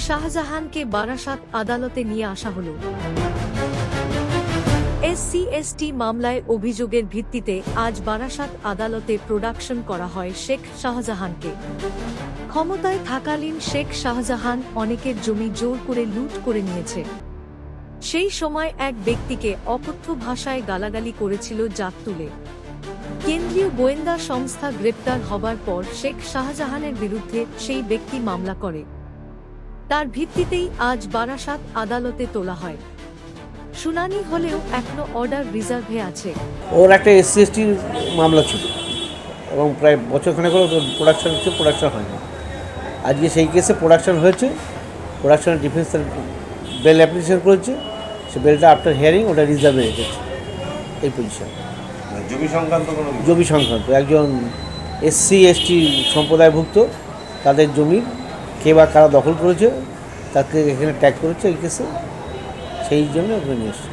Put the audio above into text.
শাহজাহানকে বারাসাত আদালতে নিয়ে আসা হলো। SC/ST মামলায় অভিযোগের ভিত্তিতে আজ বারাসাত আদালতে প্রোডাকশন করা হয় শেখ শাহজাহানকে। ক্ষমতায় থাকালীন শেখ শাহজাহান অনেকের জমি জোর করে লুট করে নিয়েছে। সেই সময় এক ব্যক্তিকে অকথ্য ভাষায় গালাগালি করেছিল জাত তুলে। কেন্দ্রীয় গোয়েন্দা সংস্থা গ্রেপ্তার হবার পর শেখ শাহজাহানের বিরুদ্ধে সেই ব্যক্তি মামলা করে। তার ভিত্তিতেই আজ বারাসাত আদালতে তোলা হয়। শুনানি হলেও এখনো অর্ডার রিজার্ভে আছে। ওর একটা SC/ST মামলা ছিল এবং প্রায় বছরখানেক করে প্রোডাকশন হয়নি। আজকে সেই কেসে প্রোডাকশন হয়েছে। প্রোডাকশনের ডিফেন্স বেল অ্যাপ্লিকেশন করেছে। সে বেলটা আফটার হিয়ারিং ওটা রিজার্ভে রেখেছে। এই পজিশন জমি সংক্রান্ত একজন SC/ST সম্প্রদায়ভুক্ত তাদের জমির কে বা কারা দখল করেছে তাকে এখানে ট্যাগ করেছে এই কেসে, সেই জন্য ওখানে নিয়ে এসছে।